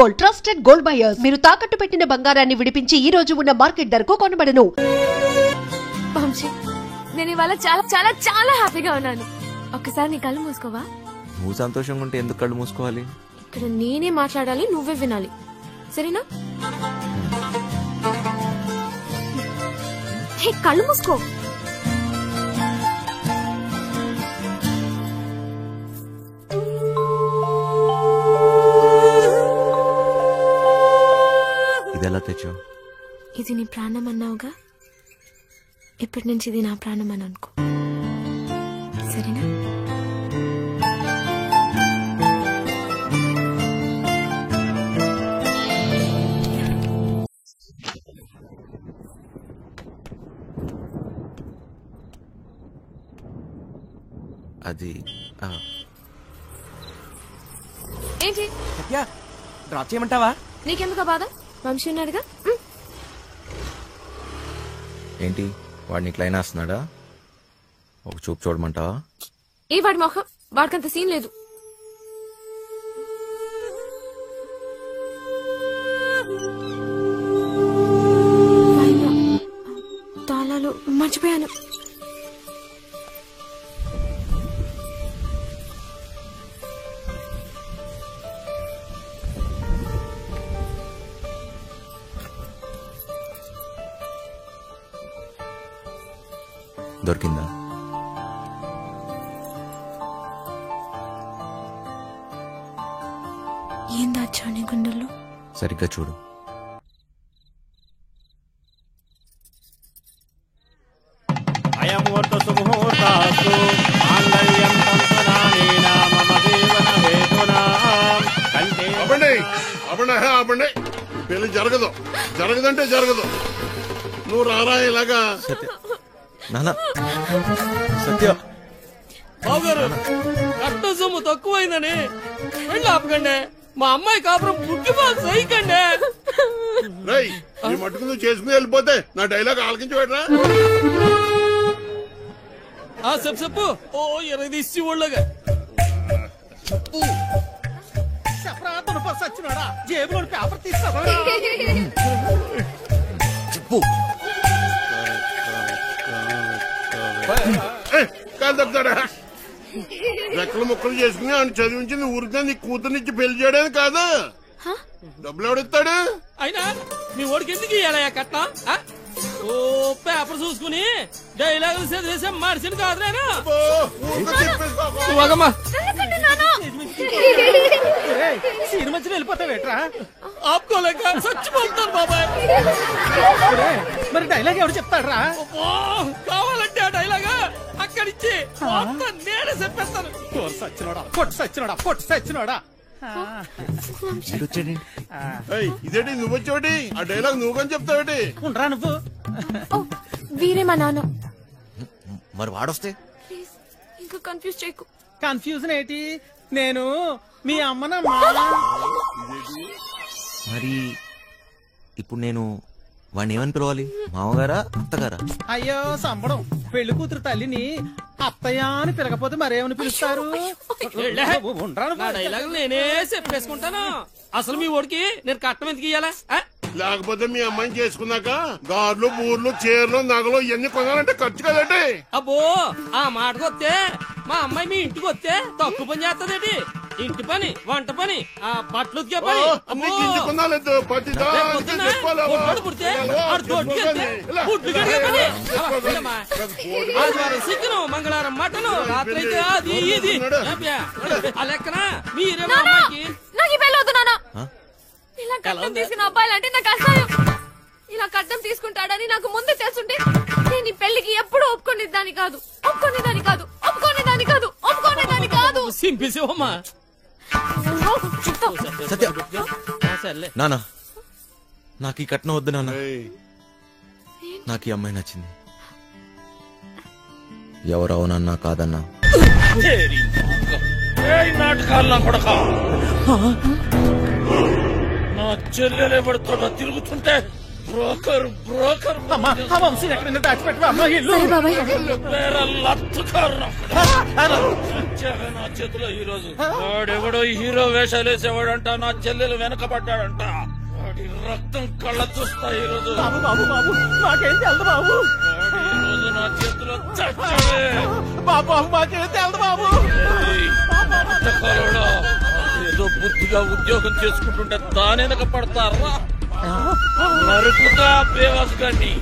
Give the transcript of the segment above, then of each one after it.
Gold, trusted gold buyers. మీరు తాకట్టు పెట్టిన బంగారాన్ని విడిపించి ఈ రోజు ఉన్న మార్కెట్ ధరకు కొనబడను. వంశీ, నేను ఇవాళ చాలా చాలా చాలా హ్యాపీగా ఉన్నాను. ఒక్కసారి నీ కళ్ళు మూసుకోవా? నువ్వు సంతోషంగా ఉంటే ఎందుకు కళ్ళు మూసుకోవాలి? ఇక్కడ నేనే మాట్లాడాలి, నువ్వే వినాలి, సరేనా? హే, కళ్ళు మూసుకో. ఇదెలా తెచ్చావు? ఇది నీ ప్రాణం అన్నావుగా, ఇప్పటి నుంచి ఇది నా ప్రాణం అని అనుకో, సరేనా? అది ఏంటి డ్రాప్ చేయమంటావా? నీకెందుకు బాధ? వంశీ ఉన్నాడుగా. ఏంటి వాడిని ఇట్లా అయినా వస్తున్నాడా? ఒక చూపు చూడమంటావా? ఏ వాడి మొహం, వాడికంత సీన్ లేదు. తాళాలు మర్చిపోయాను. దొరికిందా? ఏం దాచా నీ గుండెల్లో? సరిగ్గా చూడు. పెళ్లి జరగదు, జరగదంటే జరగదు. నువ్వు రారా ఇలాగా. నానా సత్య బావగారు, కట్ట సొమ్ము తక్కువైందని వెళ్ళి ఆపకండి. మా అమ్మాయి కాపురం పుట్టి బాగా సైకండి. రై, ఈ మట్టుకు నువ్వు చేసుకుని వెళ్ళిపోతే నా డైలాగ్ ఆలకించి పెట్టరా. చెప్పు. ఓ 20 తీసి ఒళ్ళగా సచ్చినాడా, జేబులో పేపర్ తీసుకో. చెప్పు. కాదు తప్పుతాడా? రెక్కలు ముక్కలు చేసుకుని ఆయన చదివించింది ఊరికే నీ కూతురునిచ్చి పెళ్లి చేయడానికి కాదు. డబ్బులు ఎవడిస్తాడు? అయినా మీ ఓడికి ఎందుకు ఇయ్యాలయ్యా కట్నం? ఓ పేపర్ చూసుకుని డైలాగులు చదివేసే మనిషిని కాదు నేను. సినిమా వెళ్ళిపోతావేట్రా? ఆపుకోలేక చచ్చిపోతాను బాబాయ్. మరి డైలాగ్ ఎవరు చెప్తాడ్రా? కావాలంటే ఆ డైలాగా అక్కడిచ్చి నేనే చెప్పేస్తాను. పొట్టు సచ్చినోడా, పొట్టు సచ్చినోడా. ఇదేంటి నువ్వు వచ్చేవాటి? ఆ డైలాగ్ నువ్వు కానీ చెప్తావేటి? ఉండరా నువ్వు? వీరే మా నాన్న. మరి వాడొస్తే? ఇంకా కన్ఫ్యూజ్ చేయకు. కన్ఫ్యూజన్ ఏంటి? నేను మీ అమ్మనమ్మా. మరి ఇప్పుడు నేను వాడిని ఏమని పిలవాలి? మామగారా, అత్తగారా? అయ్యో సంబడం, పెళ్లి కూతురు తల్లిని అత్తయ్య అని పిలకపోతే మరేమని పిలుస్తారు? నేనే చెప్పేసుకుంటాను. అసలు మీ ఓడికి నేను కట్నం ఎందుకు ఇయ్యాలా? లేకపోతే మీ అమ్మాయిని చేసుకున్నాక గార్లు, బూర్లు, చీరలు, నగలు ఇవన్నీ కొనాలంటే ఖర్చు కదండి. అబ్బో, ఆ మాటకు వస్తే మా అమ్మాయి మీ ఇంటికి వస్తే తప్పు పని చేస్తదేటి? ఇంటి పని, వంట పని, ఆ బట్టలు ఉతికే పని. చికెను, మంగళవారం మటను, రాత్రి అయితే అది ఇది. ఆ లెక్కన మీరే మా అమ్మాయికి. నాకు ఈ పెళ్ళి వద్దు నాన్న. ఇలా కట్నం తీసుకున్న అబ్బాయిలంటే నాకు అసహ్యం. ఇలా కట్నం తీసుకుంటాడని నాకు ముందే తెలుసుంటే నేను ఈ పెళ్లికి ఎప్పుడు ఒప్పుకునేదాన్ని కాదు. సింపిసేవమ్మా. సత్య, నానా నాకు ఈ కట్నం వద్దు నాన్న. నాకు ఈ అమ్మాయి నచ్చింది. ఎవరు అవునన్నా కాదన్నా నాటకాల్లో కొడక నా చెల్లెలే పడుతున్నా తిరుగుతుంటే బ్రోకర్ బ్రోకర్ సరే బాబాయ్ నా చేతిలో ఈ రోజు వాడెవడో హీరో వేషాలు వేసేవాడంట, నా చెల్లెలు వెనకబడ్డాడంట. వాడి రక్తం కళ్ళ చూస్తా ఈ రోజు. మాకేం తెలదు బాబు. ఈ రోజు నా చేతిలో చచ్చాడే. బాబు మాకేం తెలదు బాబు. నాటకాలలో ఏదో బుద్ధిగా ఉద్యోగం చేసుకుంటుంటే దాని వెనక పడతారా? నరుకుతా బేవాస్ గారిని.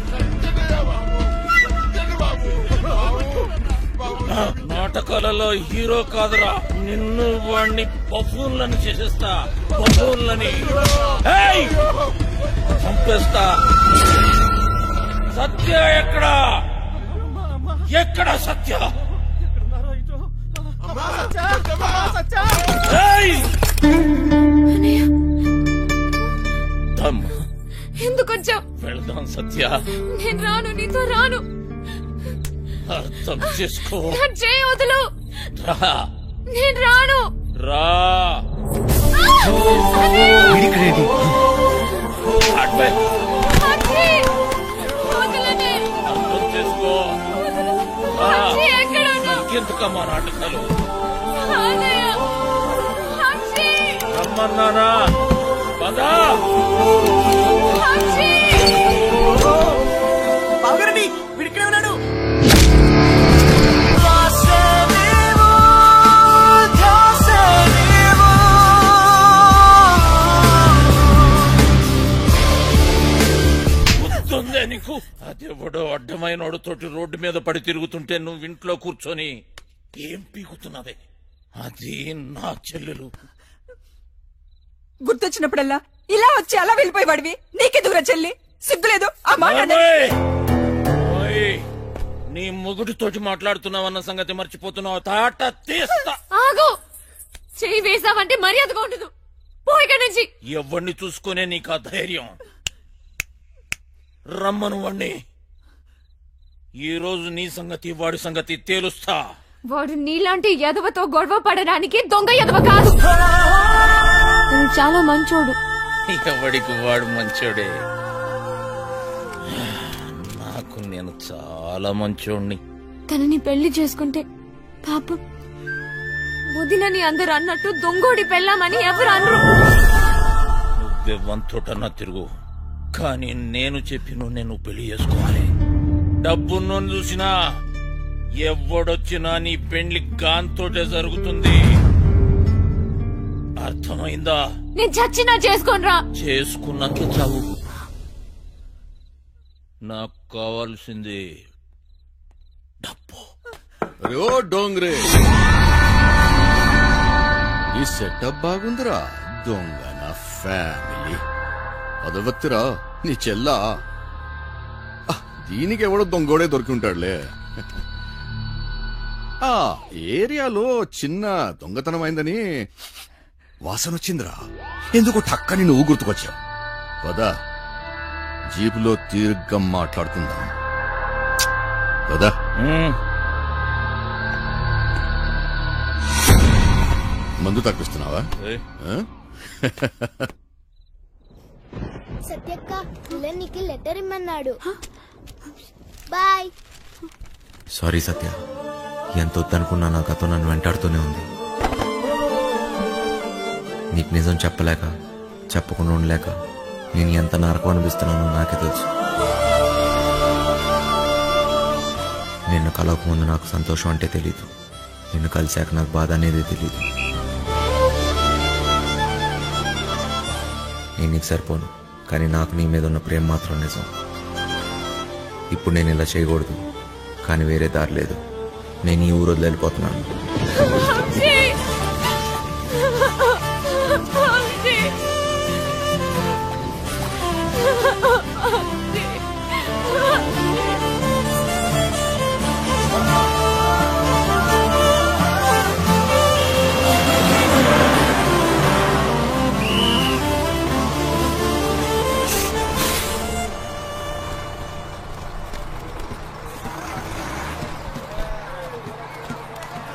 నాటకాలలో హీరో కాదురా, నిన్ను వాణ్ణి బఫూన్లను చేసేస్తా. బఫూన్లని చంపేస్తా. సత్య ఎక్కడా? ఎక్కడా సత్య? ఎందుకు వచ్చావు? వెళ్దాం సత్య. నేను రాను, నీతో రాను. అర్థం చేసుకో. చేయి వదులు. రా. నేను రాను. రా. అర్థం చేసుకో. ఇంకెందుకమ్మా నాటకాలు? రమ్మన్నానా? పదా. బావగారండి వీడిక్కడే ఉన్నాడు. గుర్తుందే నీకు? అదెవడో అడ్డమైనోడు తోటి రోడ్డు మీద పడి తిరుగుతుంటే నువ్వు ఇంట్లో కూర్చొని ఏం పీకుతున్నదే? అది నా చెల్లెలు. గుర్తొచ్చినప్పుడల్లా ఇలా వచ్చి అలా వెళ్ళిపోయేవాడివి. నీకే దూర చెల్లి, సిగ్గులేదు ఆ మాట? నీ మొగుడితోటి మాట్లాడుతున్నావన్న సంగతి మర్చిపోతున్నావు. తాట తీస్తా. ఆగు. చెయ్యి వేసావంటే మర్యాదగా ఉండదు. పోయిక నుంచి. ఎవరిని చూసుకునే నీకు ఆ ధైర్యం? రమ్మను వాణ్ణి. ఈ రోజు నీ సంగతి వాడి సంగతి తేలుస్తా. వాడు నీలాంటి ఎదవతో గొడవ పడడానికి దొంగ ఎదవ కాదు. చాలా మంచోడు. ఎవడికి వాడు మంచోడే. నాకు నేను చాలా మంచోడిని. తనని పెళ్లి చేసుకుంటే పాపం వదినని అందరు అన్నట్టు దొంగోడి పెళ్ళామని ఎవరు అనరు. నువ్వే వంతోటన్నా తిరుగు, కానీ నేను చెప్పిన నేను పెళ్లి చేసుకోవాలి. డబ్బున్నో చూసినా ఎవడొచ్చినా నీ పెళ్లి గాంతోటే జరుగుతుంది. అర్థమైందా? నేను చచ్చినా చేసుకోనరా. చేసుకున్నాక చావు. నాకు కావాల్సింది డబ్బు. ఓ డోంగ్రే, ఈ సెటప్ బాగుందిరా. దొంగ నా ఫ్యామిలీ అదవత్తిరా నీ చెల్లా. దీనికి ఎవడో దొంగోడే దొరికి ఉంటాడులే. ఆ ఏరియాలో చిన్న దొంగతనం అయిందని వాసన వచ్చిందిరా. ఎందుకు టక్కని నువ్వు గుర్తుకొచ్చావు? పదా జీపులో తీర్ఘ మాట్లాడుకుందాం. పదా. మందు తప్పిస్తున్నావా? సత్యక్క నీకు లెటర్ ఇమ్మన్నాడు. బాయ్. సారీ సత్య, ఎంత వద్దనుకున్నా నా గతం నన్ను వెంటాడుతూనే ఉంది. నీకు నిజం చెప్పలేక, చెప్పకుండా ఉండలేక నేను ఎంత నరకం అనిపిస్తున్నానో నాకే తెలుసు. నిన్ను కలవకముందు నాకు సంతోషం అంటే తెలీదు, నిన్ను కలిశాక నాకు బాధ అనేది తెలీదు. నేను నీకు సరిపోను, కానీ నాకు నీ మీద ఉన్న ప్రేమ మాత్రం నిజం. ఇప్పుడు నేను ఇలా చేయకూడదు, కానీ వేరే దారి లేదు. నేను ఈ ఊరు వదిలి వెళ్ళిపోతున్నాను.